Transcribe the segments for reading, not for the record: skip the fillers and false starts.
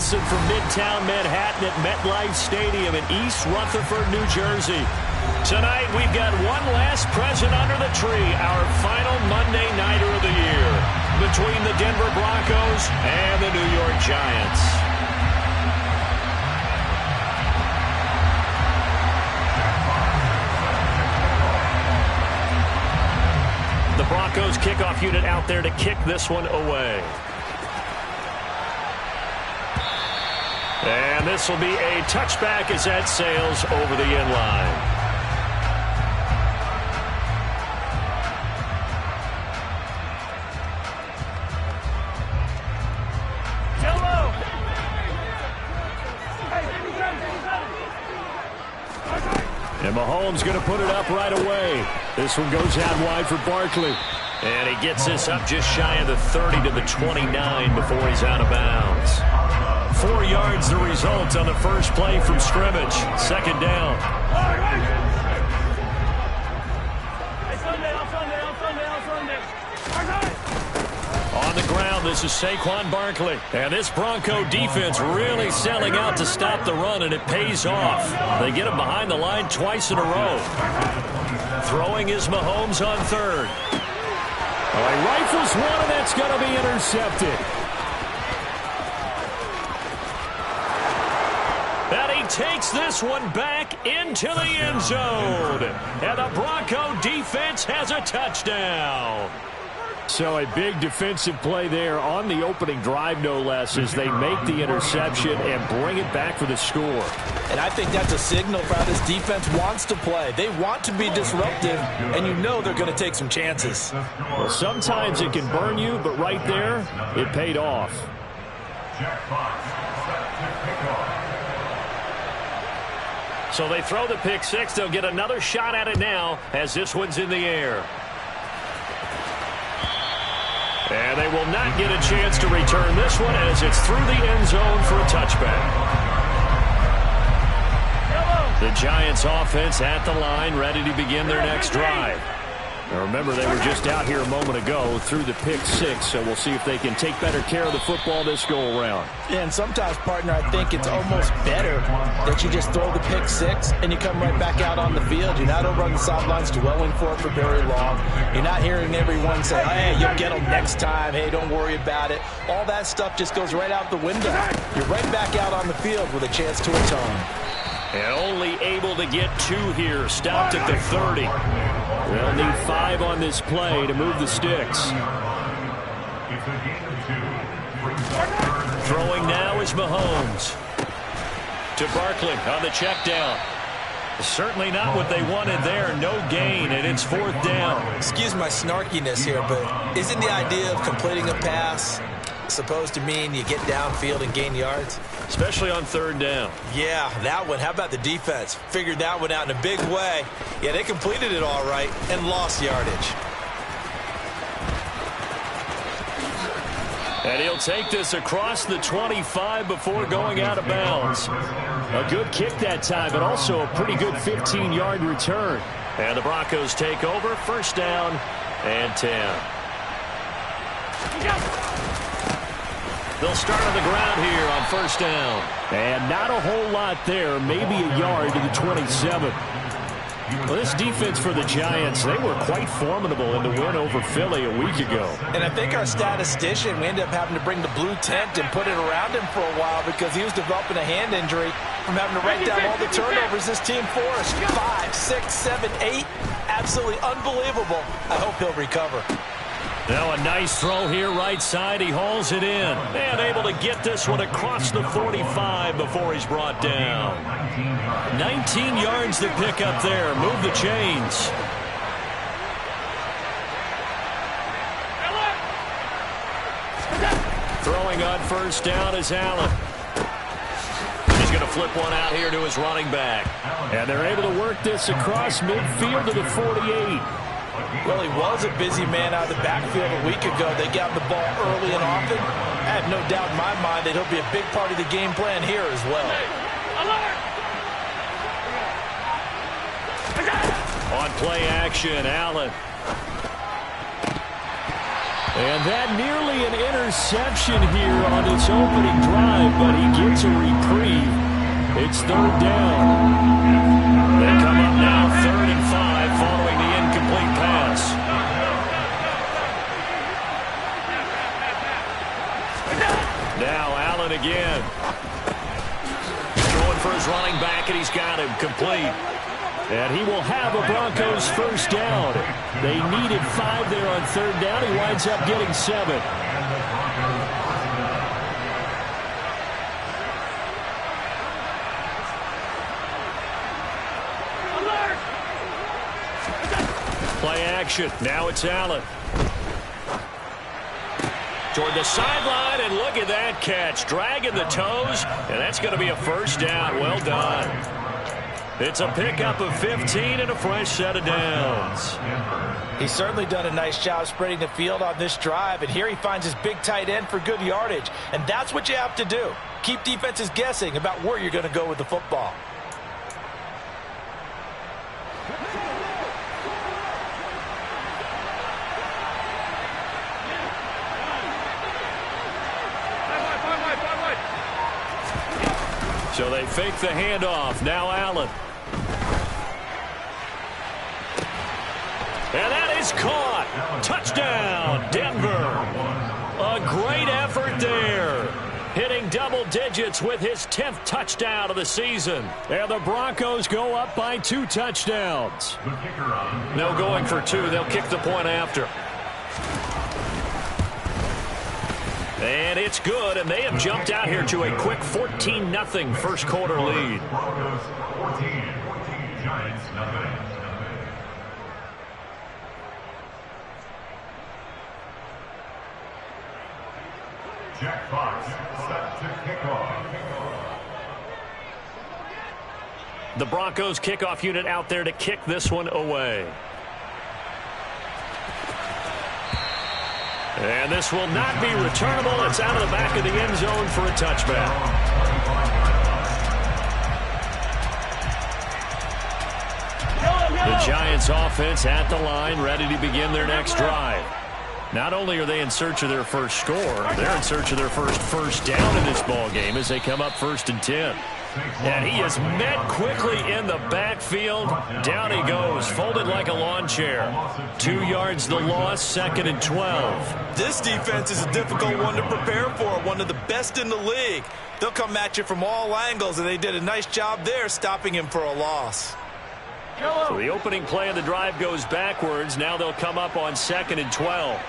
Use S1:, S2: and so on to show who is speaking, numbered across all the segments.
S1: Wilson from Midtown Manhattan at MetLife Stadium in East Rutherford, New Jersey. Tonight, we've got one last present under the tree, our final Monday Nighter of the year, between the Denver Broncos and the New York Giants. The Broncos kickoff unit out there to kick this one away. And this will be a touchback as that sails over the end line. And Mahomes going to put it up right away. This one goes out wide for Barkley. And he gets this up just shy of the 30 to the 29 before he's out of bounds. 4 yards the result on the first play from scrimmage. Second down. On the ground, this is Saquon Barkley. And this Bronco defense really selling out to stop the run, and it pays off. They get him behind the line twice in a row. Throwing is Mahomes on third. Oh, he rifles one, and that's going to be intercepted. And he takes this one back into the end zone. And the Bronco defense has a touchdown. So a big defensive play there on the opening drive, no less, as they make the interception and bring it back for the score.
S2: And I think that's a signal for how this defense wants to play. They want to be disruptive, and you know they're going to take some chances.
S1: Well, sometimes it can burn you, but right there, it paid off. So they throw the pick six. They'll get another shot at it now as this one's in the air. And they will not get a chance to return this one as it's through the end zone for a touchback. The Giants offense at the line, ready to begin their next drive. Now remember, they were just out here a moment ago through the pick six, so we'll see if they can take better care of the football this go-around.
S2: Yeah, and sometimes, partner, I think it's almost better that you just throw the pick six and you come right back out on the field. You're not over on the sidelines dwelling for it for very long. You're not hearing everyone say, hey, you'll get them next time. Hey, don't worry about it. All that stuff just goes right out the window. You're right back out on the field with a chance to atone.
S1: And only able to get 2 here. Stopped at the 30. They'll need 5 on this play to move the sticks. Throwing now is Mahomes. To Barkley on the check down. Certainly not what they wanted there. No gain, and it's 4th down.
S2: Excuse my snarkiness here, but isn't the idea of completing a pass supposed to mean you get downfield and gain yards?
S1: Especially on 3rd down.
S2: Yeah, that one. How about the defense? Figured that one out in a big way. Yeah, they completed it all right and lost yardage.
S1: And he'll take this across the 25 before going out of bounds. A good kick that time, but also a pretty good 15-yard return. And the Broncos take over. 1st down and 10. They'll start on the ground here on 1st down. And not a whole lot there, maybe a yard to the 27. Well, this defense for the Giants, they were quite formidable in the win over Philly a week ago.
S2: And I think our statistician, we ended up having to bring the blue tent and put it around him for a while because he was developing a hand injury from having to write down all the turnovers this team forced. 5, 6, 7, 8. Absolutely unbelievable. I hope he'll recover.
S1: Now a nice throw here right side. He hauls it in. And able to get this one across the 45 before he's brought down. 19 yards to pick up there. Move the chains. Throwing on 1st down is Allen. He's going to flip one out here to his running back. And they're able to work this across midfield to the 48.
S2: Well, he was a busy man out of the backfield a week ago. They got the ball early and often. I have no doubt in my mind that he'll be a big part of the game plan here as well.
S1: On play action, Allen. And that nearly an interception here on its opening drive, but he gets a reprieve. It's third down. They come up now 3rd and 5 following the incomplete pass. Now Allen again. Going for his running back, and he's got him complete. And he will have a Broncos first down. They needed 5 there on 3rd down. He winds up getting 7. Play action. Now it's Allen. Toward the sideline, and look at that catch. Dragging the toes, and that's going to be a first down. Well done. It's a pickup of 15 and a fresh set of downs.
S2: He's certainly done a nice job spreading the field on this drive, and here he finds his big tight end for good yardage. And that's what you have to do. Keep defenses guessing about where you're going to go with the football.
S1: So they fake the handoff. Now Allen. And that is caught. Touchdown, Denver. A great effort there. Hitting double digits with his 10th touchdown of the season. And the Broncos go up by 2 touchdowns. No going for 2. They'll kick the point after. And it's good, and they have jumped out here to a quick 14-0 first quarter lead.
S3: Broncos 14, Giants nothing. Jack Fox set to kick off.
S1: The Broncos kickoff unit out there to kick this one away. And this will not be returnable. It's out of the back of the end zone for a touchback. The Giants offense at the line, ready to begin their next drive. Not only are they in search of their first score, they're in search of their first down in this ball game as they come up 1st and 10. And he is met quickly in the backfield. Down he goes, folded like a lawn chair. 2 yards the loss, 2nd and 12.
S2: This defense is a difficult one to prepare for, one of the best in the league. They'll come at you from all angles, and they did a nice job there stopping him for a loss.
S1: So the opening play of the drive goes backwards. Now they'll come up on 2nd and 12.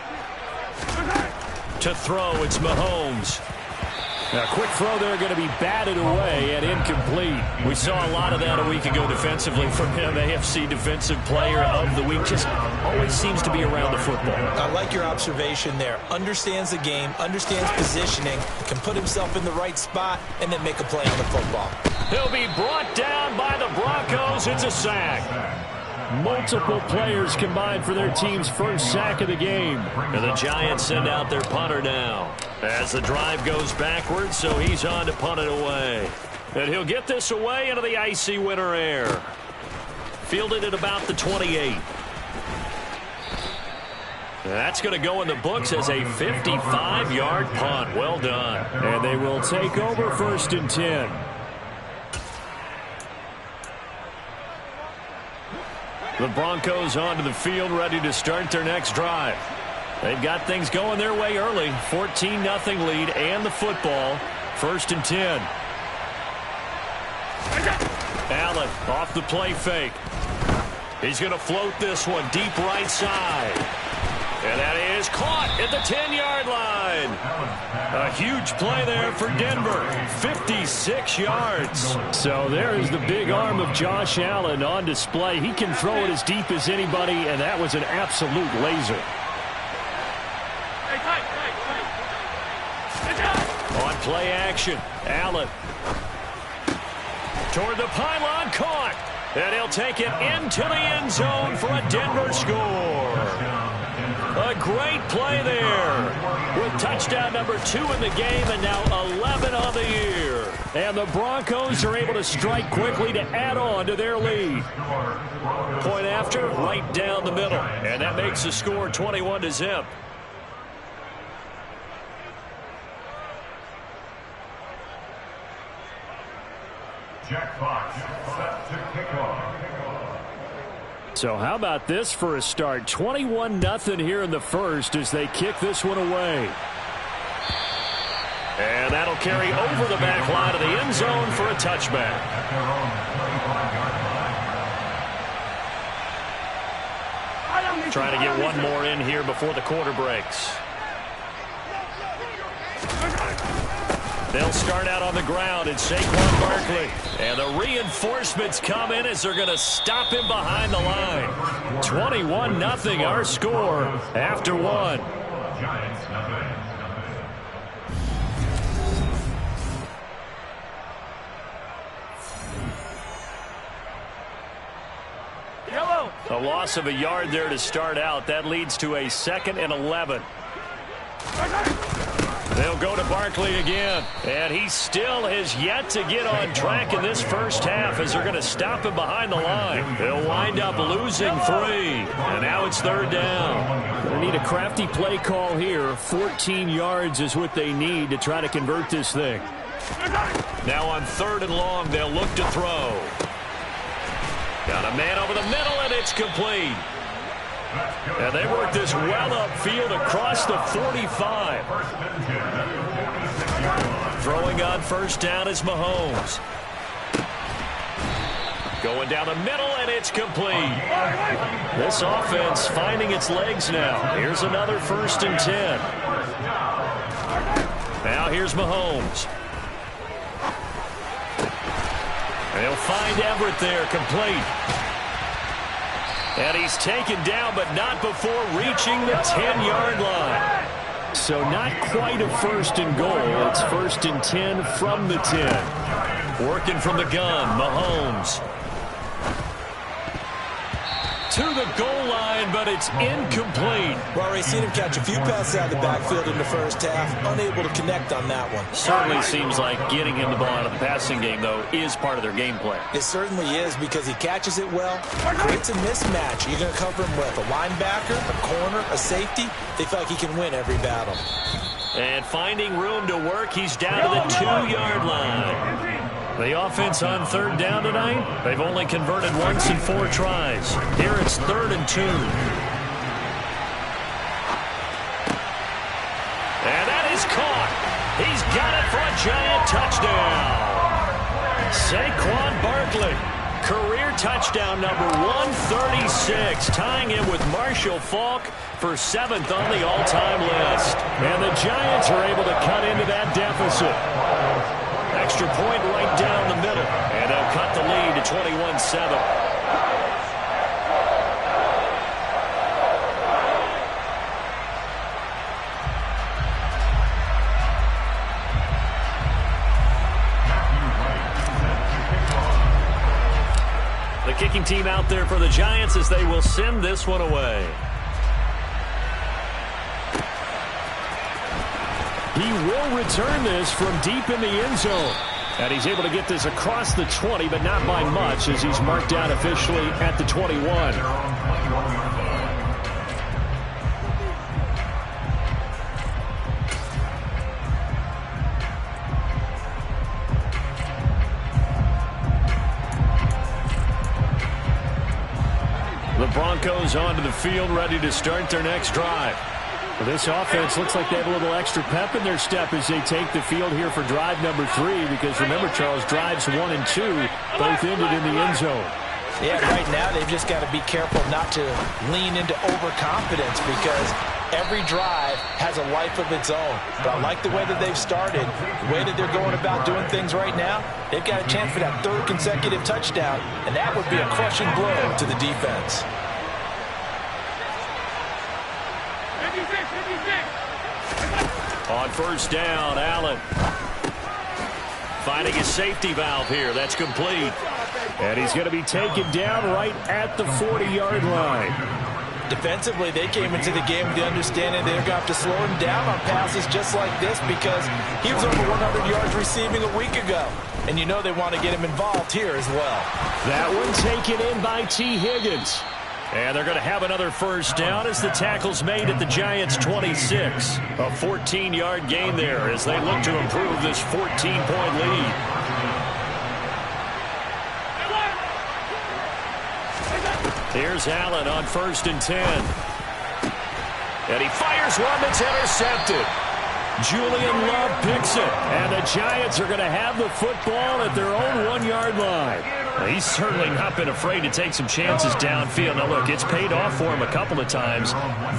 S1: To throw, it's Mahomes. A quick throw there, going to be batted away and incomplete. We saw a lot of that a week ago defensively from him. AFC Defensive Player of the Week. Just always seems to be around the football.
S2: I like your observation there. Understands the game, understands positioning, can put himself in the right spot, and then make a play on the football.
S1: He'll be brought down by the Broncos. It's a sack. Multiple players combined for their team's first sack of the game. And the Giants send out their punter now as the drive goes backwards, so he's on to punt it away. And he'll get this away into the icy winter air. Fielded at about the 28. That's going to go in the books as a 55-yard punt. Well done. And they will take over 1st and 10. The Broncos onto the field, ready to start their next drive. They've got things going their way early. 14-0 lead and the football. 1st and 10. Allen off the play fake. He's going to float this one deep right side. And that is caught at the 10-yard line. A huge play there for Denver. 56 yards. So there is the big arm of Josh Allen on display. He can throw it as deep as anybody, and that was an absolute laser. On play action, Allen. Toward the pylon, caught. And he'll take it into the end zone for a Denver score. A great play there with touchdown number 2 in the game and now 11 on the year. And the Broncos are able to strike quickly to add on to their lead. Point after, right down the middle. And that makes the score 21-0.
S3: Jack Fox set to kick off.
S1: So how about this for a start? 21-0 here in the first as they kick this one away. And that'll carry over the back line of the end zone for a touchback. Trying to get one more in here before the quarter breaks. They'll start out on the ground. It's Saquon Barkley. And the reinforcements come in as they're going to stop him behind the line. 21-0 our score after one.
S3: Giants nothing.
S1: A loss of a yard there to start out. That leads to a 2nd and 11. They'll go to Barkley again. And he still has yet to get on track in this first half as they're going to stop him behind the line. They'll wind up losing 3. And now it's 3rd down. They need a crafty play call here. 14 yards is what they need to try to convert this thing. Now on 3rd and long, they'll look to throw. Got a man over the middle, and it's complete. And they work this well upfield across the 45. Throwing on 1st down is Mahomes. Going down the middle, and it's complete. This offense finding its legs now. Here's another 1st and 10. Now here's Mahomes. They'll find Everett there, complete. And he's taken down, but not before reaching the 10-yard line. So not quite a 1st and goal. It's 1st and 10 from the 10. Working from the gun, Mahomes. To the goal line, but it's incomplete.
S2: Well, we've seen him catch a few passes out of the backfield in the first half. Unable to connect on that one.
S1: Certainly seems like getting him the ball out of the passing game, though, is part of their game plan.
S2: It certainly is because he catches it well, creates a mismatch. You're going to cover him with a linebacker, a corner, a safety. They feel like he can win every battle.
S1: And finding room to work, he's down to the 2-yard line. The offense on 3rd down tonight, they've only converted once in 4 tries. Here it's 3rd and 2. And that is caught. He's got it for a giant touchdown. Saquon Barkley, career touchdown number 136, tying him with Marshall Faulk for 7th on the all-time list. And the Giants are able to cut into that deficit. Extra point right down the middle. And they'll cut the lead to 21-7. The kicking team out there for the Giants as they will send this one away. He will return this from deep in the end zone. And he's able to get this across the 20, but not by much as he's marked down officially at the 21. The Broncos onto the field, ready to start their next drive. Well, this offense looks like they have a little extra pep in their step as they take the field here for drive number 3, because remember, Charles, drives 1 and 2 both ended in the end zone.
S2: Yeah, right now they've just got to be careful not to lean into overconfidence because every drive has a life of its own. But I like the way that they've started, the way that they're going about doing things right now. They've got a chance for that 3rd consecutive touchdown, and that would be a crushing blow to the defense.
S1: On 1st down, Allen finding his safety valve here. That's complete. And he's going to be taken down right at the 40-yard line.
S2: Defensively, they came into the game with the understanding they're going to have to slow him down on passes just like this because he was over 100 yards receiving a week ago. And you know they want to get him involved here as well.
S1: That one taken in by T. Higgins. And they're going to have another 1st down as the tackle's made at the Giants' 26. A 14-yard gain there as they look to improve this 14-point lead. Here's Allen on 1st and 10. And he fires one that's intercepted. Julian Love picks it. And the Giants are going to have the football at their own 1-yard line. He's certainly not been afraid to take some chances downfield. Now, look, it's paid off for him a couple of times.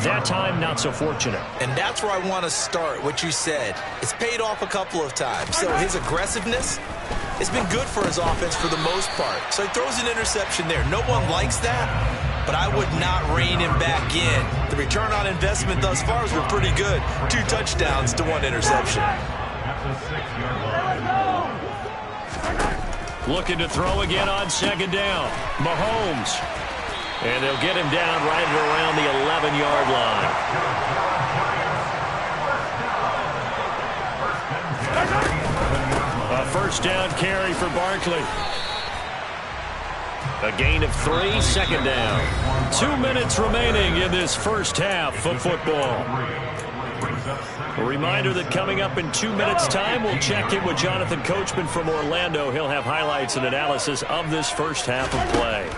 S1: That time, not so fortunate.
S2: And that's where I want to start, what you said. It's paid off a couple of times. So his aggressiveness, it's been good for his offense for the most part. So he throws an interception there. No one likes that, but I would not rein him back in. The return on investment thus far has been pretty good. 2 touchdowns to 1 interception.
S1: Looking to throw again on 2nd down. Mahomes. And they'll get him down right around the 11-yard line. A 1st down carry for Barkley. A gain of 3, 2nd down. 2 minutes remaining in this first half of football. A reminder that coming up in 2 minutes' time, we'll check in with Jonathan Coachman from Orlando. He'll have highlights and analysis of this first half of play.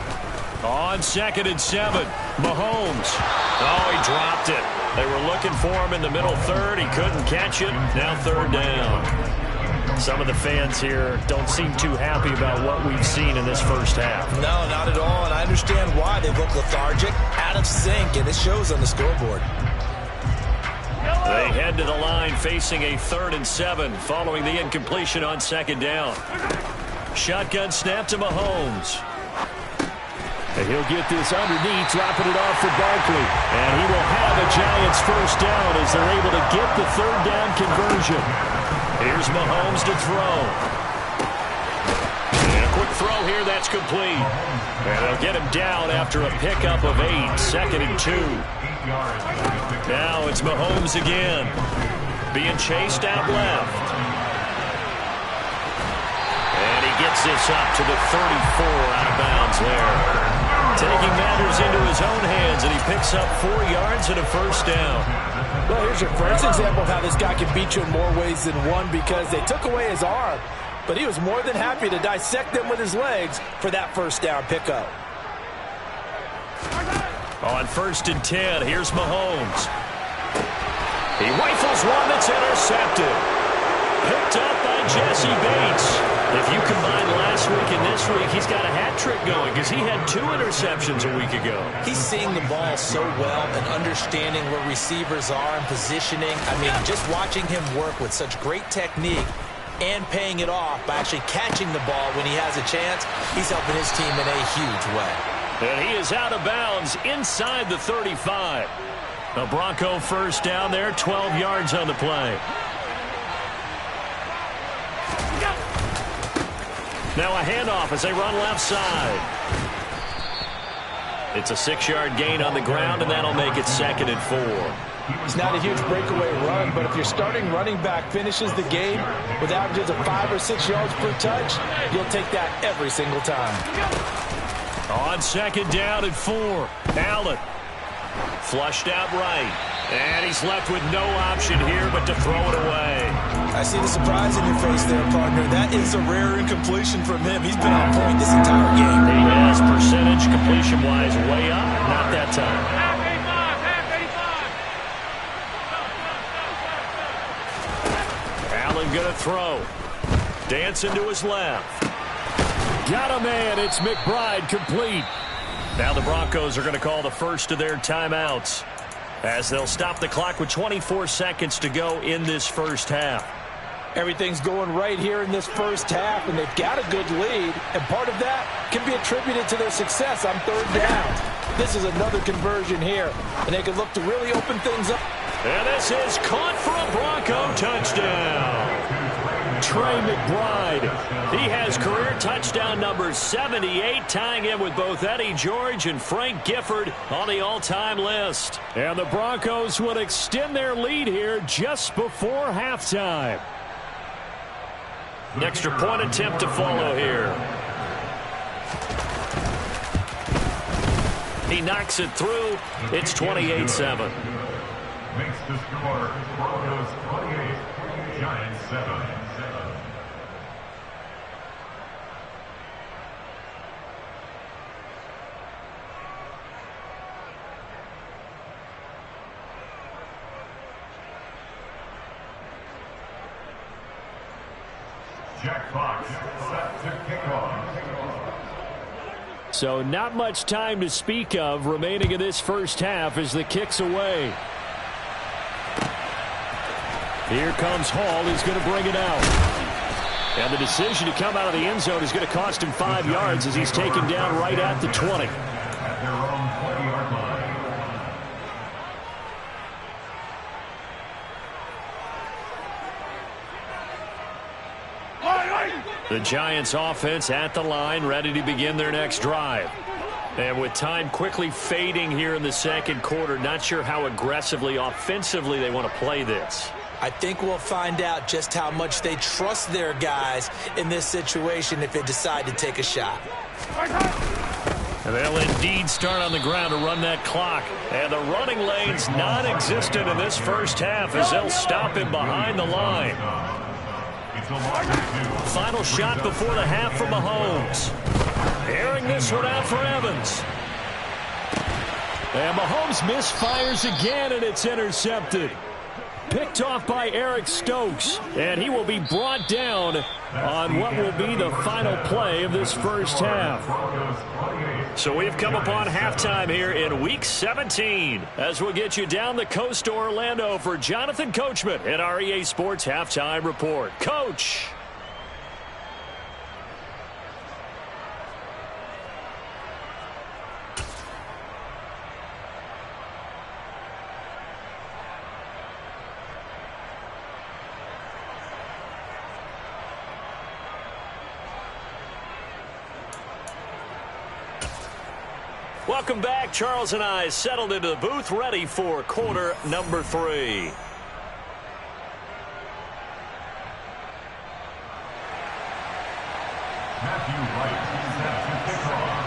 S1: On 2nd and 7, Mahomes. Oh, he dropped it. They were looking for him in the middle third. He couldn't catch it. Now 3rd down. Some of the fans here don't seem too happy about what we've seen in this first half.
S2: No, not at all, and I understand why. They look lethargic, out of sync, and it shows on the scoreboard.
S1: They head to the line facing a 3rd and 7 following the incompletion on 2nd down. Shotgun snap to Mahomes. And he'll get this underneath, dropping it off for Barkley. And he will have a Giants 1st down as they're able to get the 3rd down conversion. Here's Mahomes to throw. And a quick throw here, that's complete. And they'll get him down after a pickup of 8, 2nd and 2. Now it's Mahomes again, being chased out left. And he gets this up to the 34 out of bounds there. Taking matters into his own hands, and he picks up 4 yards and a 1st down.
S2: Well, here's your first example of how this guy can beat you in more ways than one, because they took away his arm, but he was more than happy to dissect them with his legs for that 1st down pickup.
S1: On 1st and 10, here's Mahomes. He rifles one that's intercepted. Picked up by Jesse Bates. If you combine last week and this week, he's got a hat trick going because he had 2 interceptions a week ago.
S2: He's seeing the ball so well and understanding where receivers are and positioning. I mean, just watching him work with such great technique and paying it off by actually catching the ball when he has a chance, he's helping his team in a huge way.
S1: And he is out of bounds inside the 35. A Bronco 1st down there, 12 yards on the play. Now a handoff as they run left side. It's a 6-yard gain on the ground, and that'll make it 2nd and 4.
S2: It's not a huge breakaway run, but if your starting running back finishes the game with averages of 5 or 6 yards per touch, you'll take that every single time.
S1: On 2nd down and 4, Allen flushed out right, and he's left with no option here but to throw it away.
S2: I see the surprise in your face there, partner. That is a rare incompletion from him. He's been on point this entire game.
S1: He has percentage completion-wise way up, not that time. Allen gonna throw. Dancing to his left. Got a man. It's McBride complete. Now the Broncos are going to call the first of their timeouts as they'll stop the clock with 24 seconds to go in this first half.
S2: Everything's going right here in this first half, and they've got a good lead, and part of that can be attributed to their success on 3rd down. This is another conversion here, and they can look to really open things up.
S1: And this is caught for a Bronco touchdown. Trey McBride. He has career touchdown number 78, tying him with both Eddie George and Frank Gifford on the all-time list. And the Broncos would extend their lead here just before halftime. An extra point attempt to follow here. He knocks it through. It's 28-7.
S3: Makes the score Broncos 28, Giants 7. Jack Fox, set to kick off.
S1: So not much time to speak of remaining in this first half as the kick's away. Here comes Hall. He's going to bring it out. And the decision to come out of the end zone is going to cost him 5 yards as he's taken down right at the 20.
S3: At their own 20-yard line.
S1: The Giants offense at the line, ready to begin their next drive. And with time quickly fading here in the second quarter, not sure how aggressively, offensively they want to play this.
S2: I think we'll find out just how much they trust their guys in this situation if they decide to take a shot.
S1: And they'll indeed start on the ground to run that clock. And the running lane's non-existent in this first half as they'll stop him behind the line. Final shot before the half from Mahomes. Airing this one out for Evans. And Mahomes misfires again, and it's intercepted. Picked off by Eric Stokes, and he will be brought down on what will be the final play of this first half. So we've come upon halftime here in Week 17 as we'll get you down the coast to Orlando for Jonathan Coachman at our EA Sports Halftime Report. Coach. Welcome back. Charles and I settled into the booth, ready for quarter number 3.
S3: Matthew Wright set to kick off.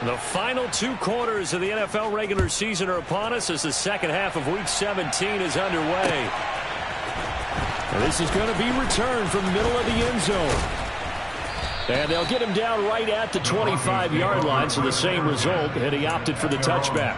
S1: The final 2 quarters of the NFL regular season are upon us as the second half of Week 17 is underway. And this is going to be returned from the middle of the end zone. And they'll get him down right at the 25-yard line, so the same result, and he opted for the touchback.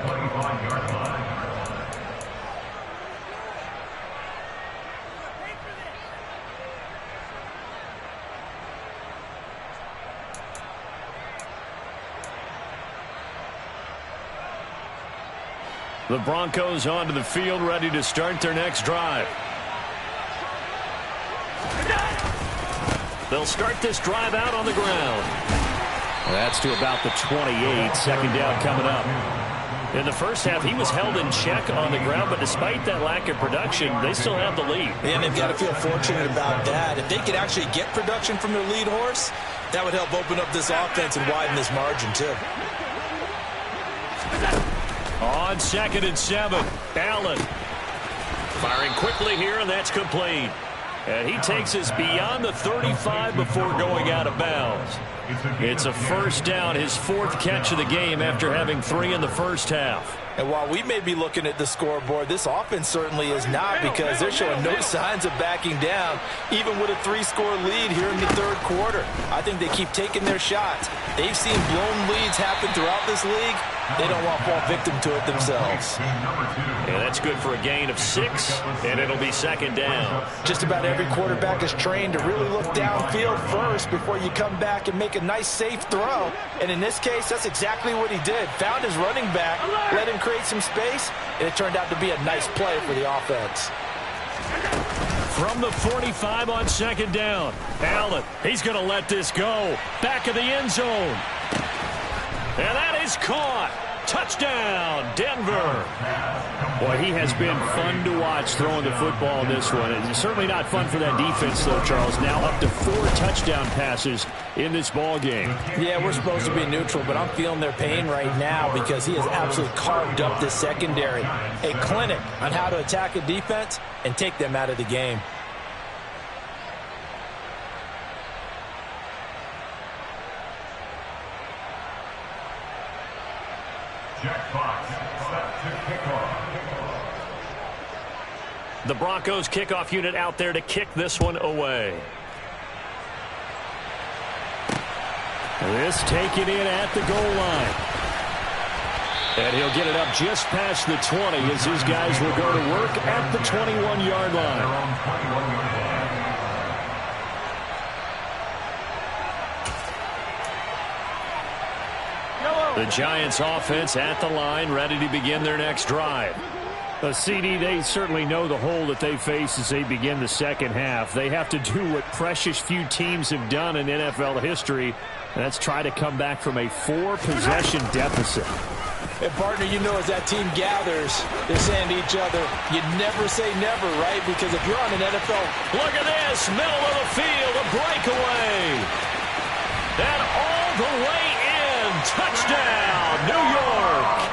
S1: The Broncos onto the field, ready to start their next drive. They'll start this drive out on the ground. That's to about the 28. Second down coming up. In the first half, he was held in check on the ground, but despite that lack of production, they still have the lead.
S2: And they've got to feel fortunate about that. If they could actually get production from their lead horse, that would help open up this offense and widen this margin, too.
S1: On 2nd and 7, Allen. Firing quickly here, and that's complete. And he takes us beyond the 35 before going out of bounds. It's a first down, his 4th catch of the game after having 3 in the first half.
S2: And while we may be looking at the scoreboard, this offense certainly is not, because they're showing no signs of backing down, even with a 3-score lead here in the third quarter. I think they keep taking their shots. They've seen blown leads happen throughout this league. They don't want to fall victim to it themselves.
S1: And that's good for a gain of 6, and it'll be second down.
S2: Just about every quarterback is trained to really look downfield first before you come back and make a nice, safe throw. And in this case, that's exactly what he did. Found his running back, let him create some space, and it turned out to be a nice play for the offense.
S1: From the 45 on second down, Allen, he's going to let this go. Back of the end zone. And that is caught. Touchdown, Denver. Boy, he has been fun to watch throwing the football in this one. It's certainly not fun for that defense, though, Charles. Now up to 4 touchdown passes in this ball game.
S2: Yeah, we're supposed to be neutral, but I'm feeling their pain right now because he has absolutely carved up this secondary. A clinic on how to attack a defense and take them out of the game.
S3: Jack Fox set to kick off.
S1: The Broncos kickoff unit out there to kick this one away. This taken in at the goal line. And he'll get it up just past the 20 as his guys will go to work at the 21-yard line. The Giants offense at the line, ready to begin their next drive. CD, they certainly know the hole that they face as they begin the second half. They have to do what precious few teams have done in NFL history, and that's try to come back from a 4-possession deficit.
S2: And, partner, you know, as that team gathers, they're saying to each other, you never say never, right? Because if you're on an NFL...
S1: Look at this, middle of the field, a breakaway. And all the way in, touchdown, New York.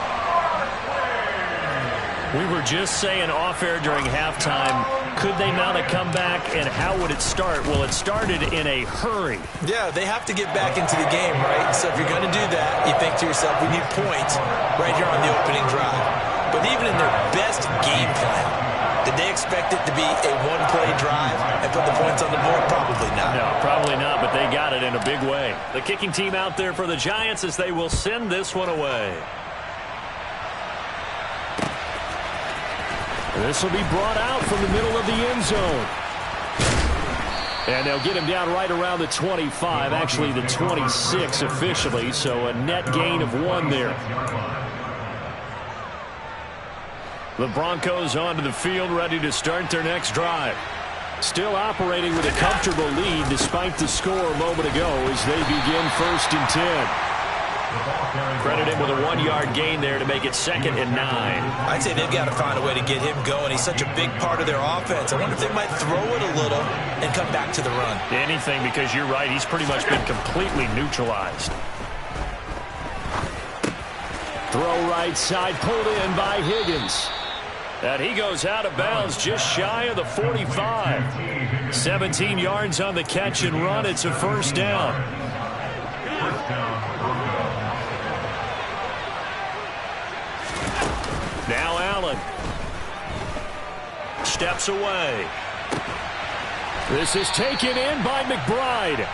S1: We were just saying off-air during halftime, could they mount a comeback, and how would it start? Well, it started in a hurry.
S2: Yeah, they have to get back into the game, right? So if you're going to do that, you think to yourself, we need points right here on the opening drive. But even in their best game plan, did they expect it to be a one-play drive and put the points on the board? Probably not.
S1: No, probably not, but they got it in a big way. The kicking team out there for the Giants as they will send this one away. This will be brought out from the middle of the end zone. And they'll get him down right around the 25, actually the 26 officially, so a net gain of 1 there. The Broncos onto the field, ready to start their next drive. Still operating with a comfortable lead despite the score a moment ago as they begin 1st and 10. Credit him with a 1-yard gain there to make it 2nd and 9.
S2: I'd say they've got to find a way to get him going. He's such a big part of their offense. I wonder if they might throw it a little and come back to the run.
S1: Anything, because you're right. He's pretty much been completely neutralized. Throw right side, pulled in by Higgins. And he goes out of bounds just shy of the 45. 17 yards on the catch and run. It's a 1st down. Now Allen steps away. This is taken in by McBride.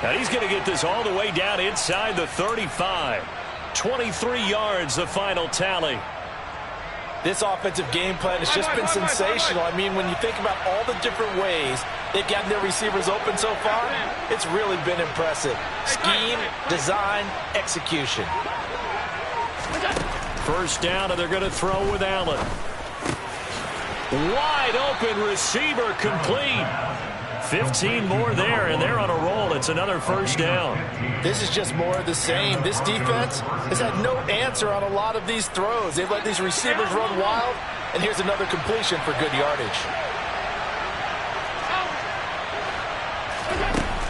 S1: And he's going to get this all the way down inside the 35. 23 yards, the final tally.
S2: This offensive game plan has just been sensational. I mean, when you think about all the different ways they've gotten their receivers open so far, it's really been impressive. Scheme, design, execution.
S1: 1st down, and they're going to throw with Allen. Wide open receiver, complete. 15 more there, and they're on a roll. It's another 1st down.
S2: This is just more of the same. This defense has had no answer on a lot of these throws. They've let these receivers run wild, and here's another completion for good yardage.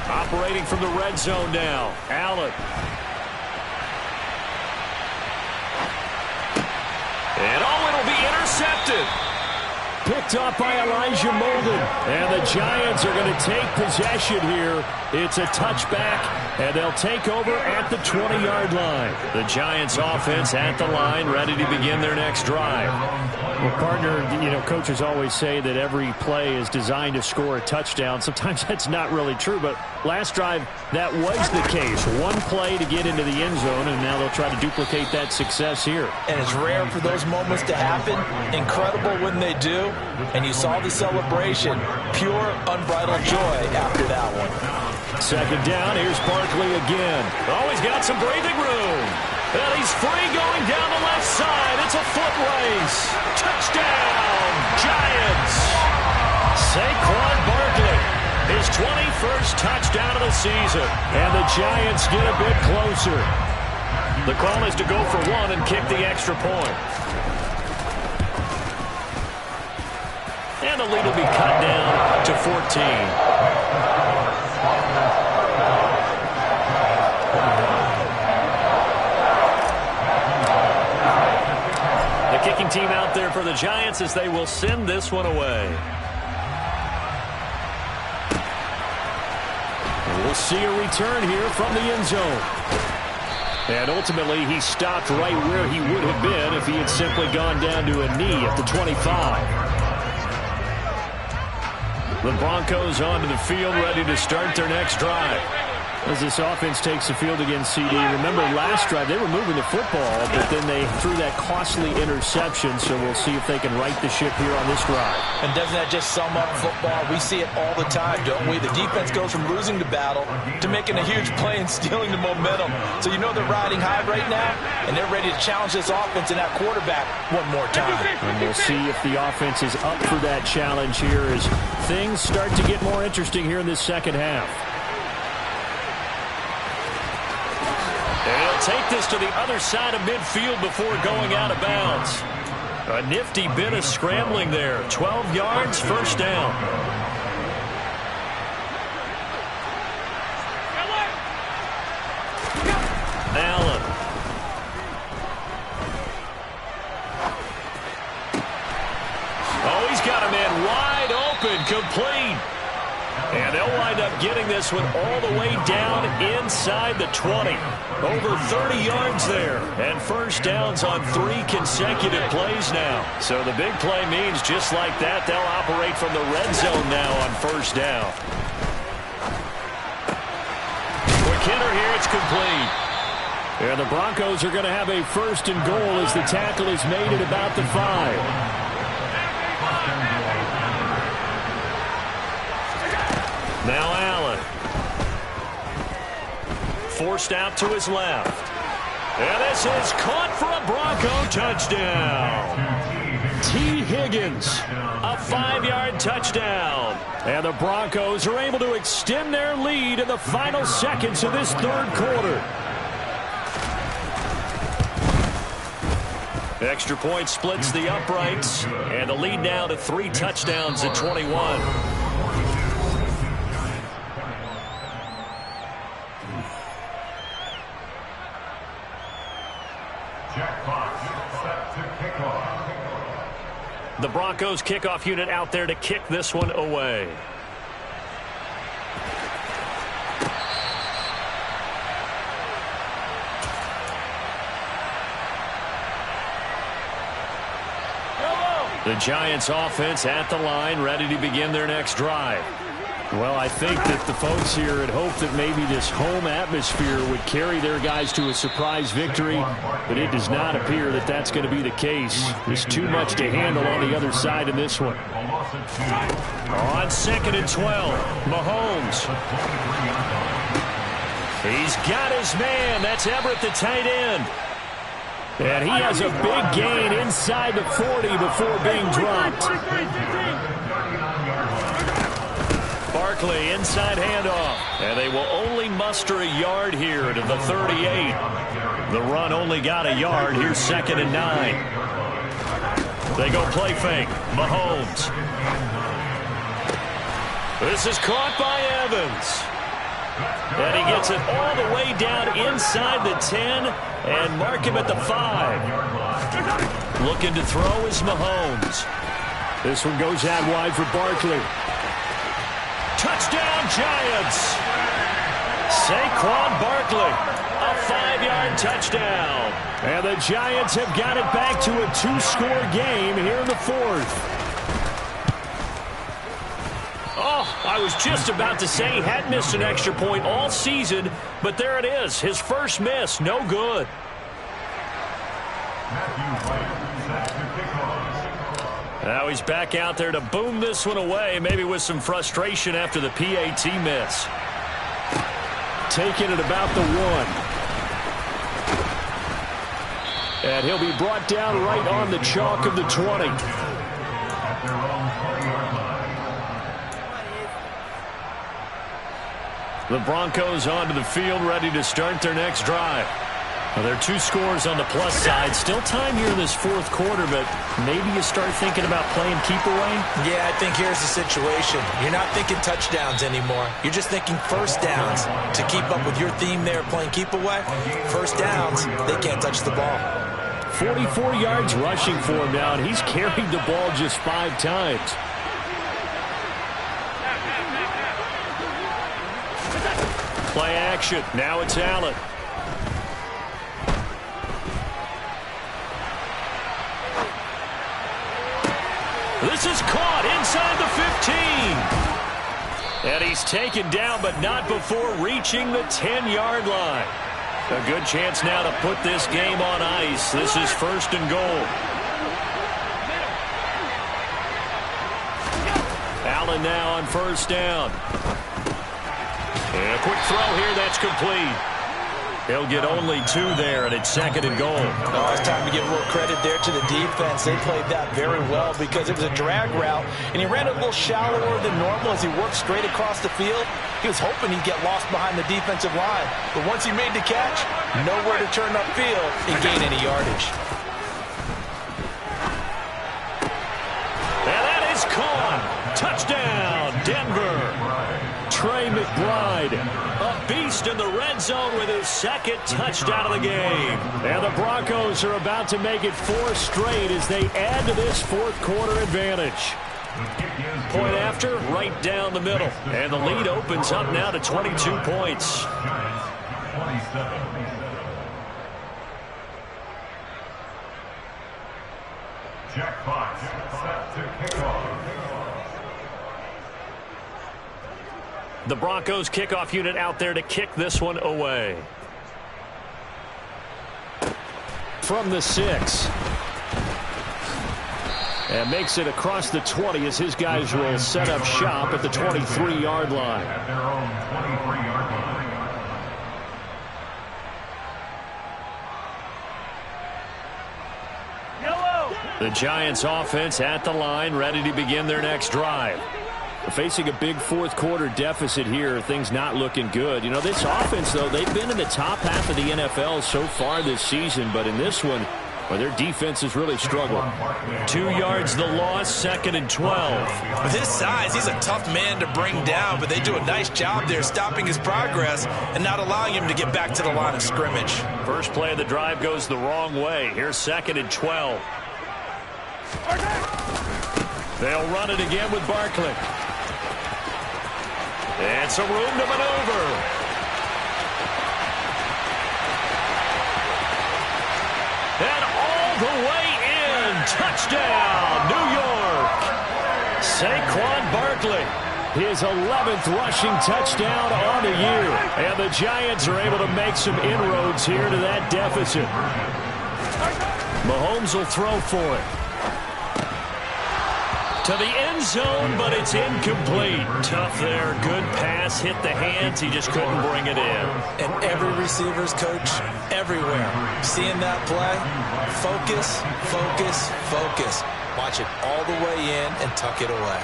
S1: Operating from the red zone now, Allen. And it'll be intercepted. Picked up by Elijah Molden. And the Giants are going to take possession here. It's a touchback, and they'll take over at the 20-yard line. The Giants offense at the line, ready to begin their next drive. Well, partner, you know, coaches always say that every play is designed to score a touchdown. Sometimes that's not really true, but last drive, that was the case. One play to get into the end zone, and now they'll try to duplicate that success here. And
S2: it's rare for those moments to happen. Incredible when they do. And you saw the celebration. Pure, unbridled joy after that one.
S1: 2nd down, here's Barkley again. Oh, he's got some breathing room. And he's free going down the left side. It's a foot race. Touchdown, Giants. Saquon Barkley, his 21st touchdown of the season. And the Giants get a bit closer. The call is to go for 1 and kick the extra point. And the lead will be cut down to 14. Kicking team out there for the Giants as they will send this one away. We'll see a return here from the end zone. And ultimately, he stopped right where he would have been if he had simply gone down to a knee at the 25. The Broncos onto the field, ready to start their next drive. As this offense takes the field against CD. Remember last drive, they were moving the football, but then they threw that costly interception, so we'll see if they can right the ship here on this drive.
S2: And doesn't that just sum up football? We see it all the time, don't we? The defense goes from losing the battle to making a huge play and stealing the momentum. So you know they're riding high right now, and they're ready to challenge this offense and that quarterback one more time.
S1: And we'll see if the offense is up for that challenge here as things start to get more interesting here in this second half. And he'll take this to the other side of midfield before going out of bounds. A nifty bit of scrambling there. 12 yards, first down. Allen. Oh, he's got a man wide open, complete. And they'll wind up getting this one all the way down inside the 20. Over 30 yards there. And first downs on 3 consecutive plays now. So the big play means just like that, they'll operate from the red zone now on first down. Quick hitter here, it's complete. And the Broncos are going to have a first and goal as the tackle is made at about the 5. Now Allen. Forced out to his left. And this is caught for a Bronco touchdown. T. Higgins, a 5-yard touchdown. And the Broncos are able to extend their lead in the final seconds of this third quarter. Extra point splits the uprights. And the lead now to 3 touchdowns at 21. The Broncos kickoff unit out there to kick this one away. The Giants offense at the line, ready to begin their next drive. Well, I think that the folks here had hoped that maybe this home atmosphere would carry their guys to a surprise victory, but it does not appear that that's going to be the case. There's too much to handle on the other side in this one. On 2nd and 12, Mahomes. He's got his man. That's Everett, the tight end. And he has a big gain inside the 40 before being dropped. Barkley, inside handoff. And they will only muster a yard here to the 38. The run only got a yard. Here's 2nd and 9. They go play fake. Mahomes. This is caught by Evans. And he gets it all the way down inside the 10 and mark him at the 5. Looking to throw is Mahomes. This one goes out wide for Barkley. Touchdown, Giants! Saquon Barkley, a 5-yard touchdown. And the Giants have got it back to a 2-score game here in the 4th. Oh, I was just about to say he hadn't missed an extra point all season, but there it is. His first miss, no good. Now he's back out there to boom this one away, maybe with some frustration after the PAT miss. Taking it about the 1. And he'll be brought down right on the chalk of the 20. The Broncos onto the field, ready to start their next drive. Well, there are 2 scores on the plus side. Still time here in this 4th quarter, but maybe you start thinking about playing keep away?
S2: Yeah, I think here's the situation. You're not thinking touchdowns anymore. You're just thinking first downs. To keep up with your theme there, playing keep away, first downs, they can't touch the ball.
S1: 44 yards rushing for him now, and he's carried the ball just 5 times. Play action. Now it's Allen. This is caught inside the 15. And he's taken down, but not before reaching the 10-yard line. A good chance now to put this game on ice. This is 1st and goal. Allen now on 1st down. And a quick throw here, that's complete. He'll get only 2 there, and it's 2nd and goal.
S2: Oh, it's time to give a little credit there to the defense. They played that very well because it was a drag route, and he ran it a little shallower than normal as he worked straight across the field. He was hoping he'd get lost behind the defensive line, but once he made the catch, nowhere to turn upfield and gain any yardage.
S1: And that is caught. Touchdown, Denver. Trey McBride, a beast in the red zone with his 2nd touchdown of the game. And the Broncos are about to make it 4 straight as they add to this 4th quarter advantage. Point after, right down the middle. And the lead opens up now to 22 points.
S3: Jack Fox set to kick off.
S1: The Broncos kickoff unit out there to kick this one away. From the 6. And makes it across the 20 as his guys will set up shop at the 23-yard line.
S3: At their own 23-yard line.
S1: The Giants offense at the line, ready to begin their next drive. Facing a big 4th quarter deficit here, things not looking good. You know, this offense, though, they've been in the top half of the NFL so far this season, but in this one, well, their defense has really struggled. 2 yards the loss, 2nd and 12.
S2: With his size, he's a tough man to bring down, but they do a nice job there stopping his progress and not allowing him to get back to the line of scrimmage.
S1: First play of the drive goes the wrong way. Here's 2nd and 12. They'll run it again with Barkley. And some room to maneuver. And all the way in. Touchdown, New York. Saquon Barkley, his 11th rushing touchdown on the year. And the Giants are able to make some inroads here to that deficit. Mahomes will throw for it. To the end zone, but it's incomplete. Tough there. Good pass. Hit the hands. He just couldn't bring it in.
S2: And every receiver's coach everywhere. Seeing that play, focus, focus, focus. Watch it all the way in and tuck it away.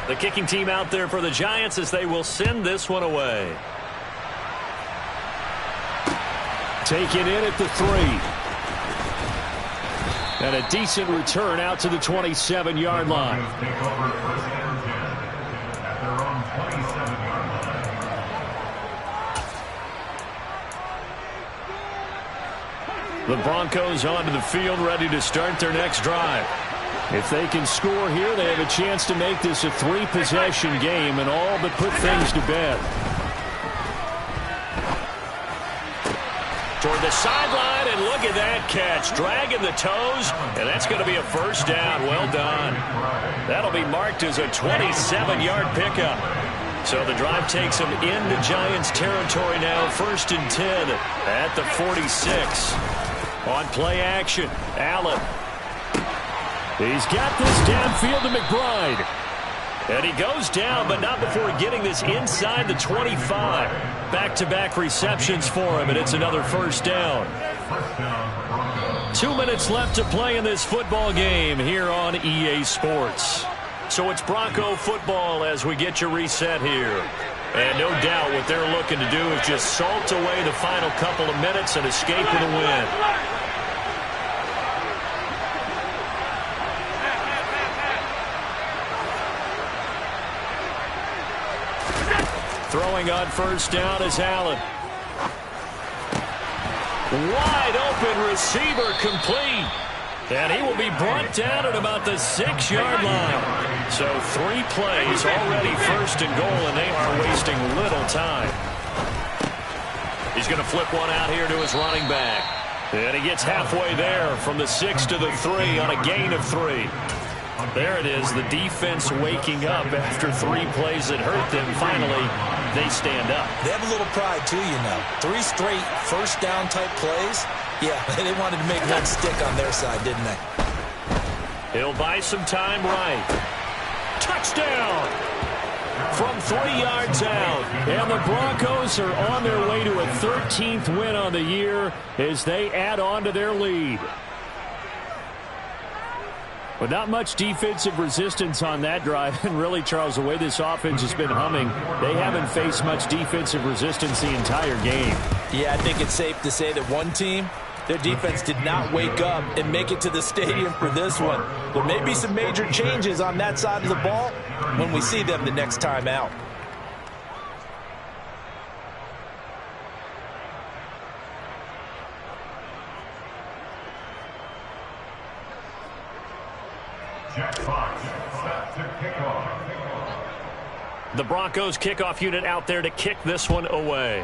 S1: The kicking team out there for the Giants as they will send this one away. Taken in at the 3. And a decent return out to the 27-yard line.
S3: Take over 1st and 10 at their own 27-yard line.
S1: The Broncos onto the field, ready to start their next drive. If they can score here, they have a chance to make this a 3-possession game and all but put things to bed. Toward the sideline, and look at that catch. Dragging the toes, and that's going to be a 1st down. Well done. That'll be marked as a 27-yard pickup. So the drive takes them into Giants territory now. 1st and 10 at the 46. On play action, Allen. He's got this downfield to McBride. And he goes down, but not before getting this inside the 25. Back-to-back receptions for him, and it's another 1st down. 2 minutes left to play in this football game here on EA Sports. So it's Bronco football as we get you reset here. And no doubt what they're looking to do is just salt away the final couple of minutes and escape with a win. Throwing on 1st down is Allen. Wide open receiver complete. And he will be brought down at about the 6-yard line. So 3 plays already 1st and goal, and they are wasting little time. He's going to flip one out here to his running back. And he gets halfway there from the 6 to the 3 on a gain of 3. There it is, the defense waking up after 3 plays that hurt them. Finally, they stand up.
S2: They have a little pride, too, you know. 3 straight first down type plays. Yeah, they wanted to make one stick on their side, didn't they?
S1: He'll buy some time right. Touchdown! From 3 yards out. And the Broncos are on their way to a 13th win on the year as they add on to their lead. But not much defensive resistance on that drive. And really, Charles, the way this offense has been humming, they haven't faced much defensive resistance the entire game.
S2: Yeah, I think it's safe to say that one team, their defense did not wake up and make it to the stadium for this one. There may be some major changes on that side of the ball when we see them the next time out.
S1: The Broncos kickoff unit out there to kick this one away.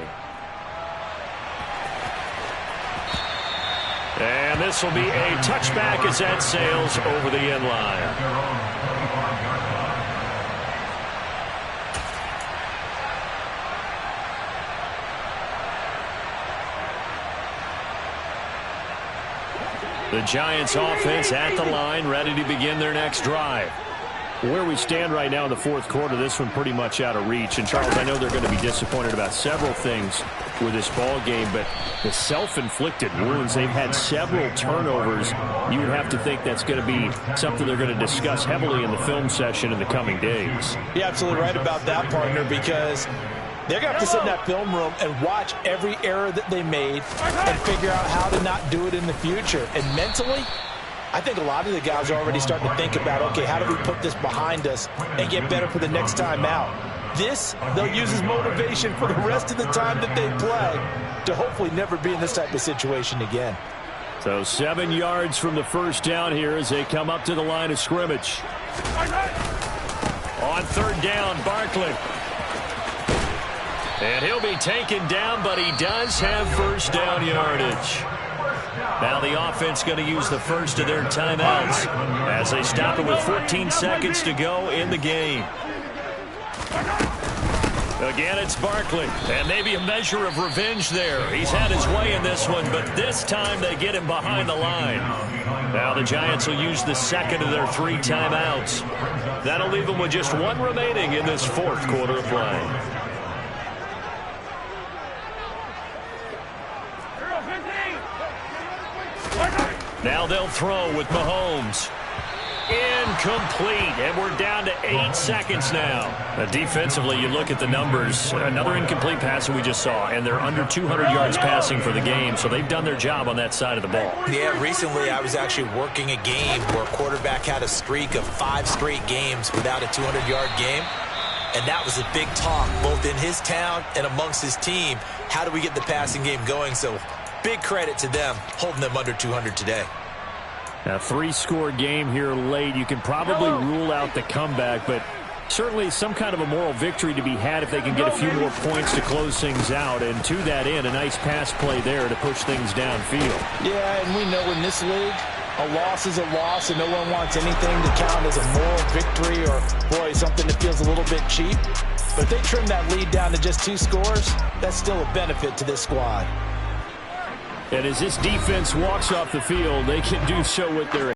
S1: And this will be a touchback as that sails over the end line. The Giants offense at the line, ready to begin their next drive. Where we stand right now in the fourth quarter, this one pretty much out of reach. And, Charles, I know they're going to be disappointed about several things with this ball game, but the self-inflicted wounds, they've had several turnovers. You would have to think that's going to be something they're going to discuss heavily in the film session in the coming days.
S2: You're absolutely right about that, partner, because they're going to have to sit in that film room and watch every error that they made and figure out how to not do it in the future. And mentally, I think a lot of the guys are already starting to think about, okay, how do we put this behind us and get better for the next time out? This, they'll use as motivation for the rest of the time that they play to hopefully never be in this type of situation again.
S1: So 7 yards from the first down here as they come up to the line of scrimmage. On third down, Barkley. And he'll be taken down, but he does have first down yardage. Now the offense going to use the first of their timeouts as they stop it with 14 seconds to go in the game. Again, it's Barkley, and maybe a measure of revenge there. He's had his way in this one, but this time they get him behind the line. Now the Giants will use the second of their 3 timeouts. That'll leave them with just 1 remaining in this fourth quarter of play. Now they'll throw with Mahomes. Incomplete, and we're down to 8 seconds now. Defensively, you look at the numbers. Another incomplete pass that we just saw, and they're under 200 yards passing for the game, so they've done their job on that side of the ball.
S2: Yeah, recently I was actually working a game where a quarterback had a streak of 5 straight games without a 200-yard game, and that was a big talk, both in his town and amongst his team. How do we get the passing game going? So big credit to them, holding them under 200 today.
S1: A 3-score game here late. You can probably rule out the comeback, but certainly some kind of a moral victory to be had if they can get a few more points to close things out. And to that end, a nice pass play there to push things downfield.
S2: Yeah, and we know in this league, a loss is a loss, and no one wants anything to count as a moral victory or, boy, something that feels a little bit cheap. But if they trim that lead down to just 2 scores, that's still a benefit to this squad.
S1: And as this defense walks off the field, they can do so with their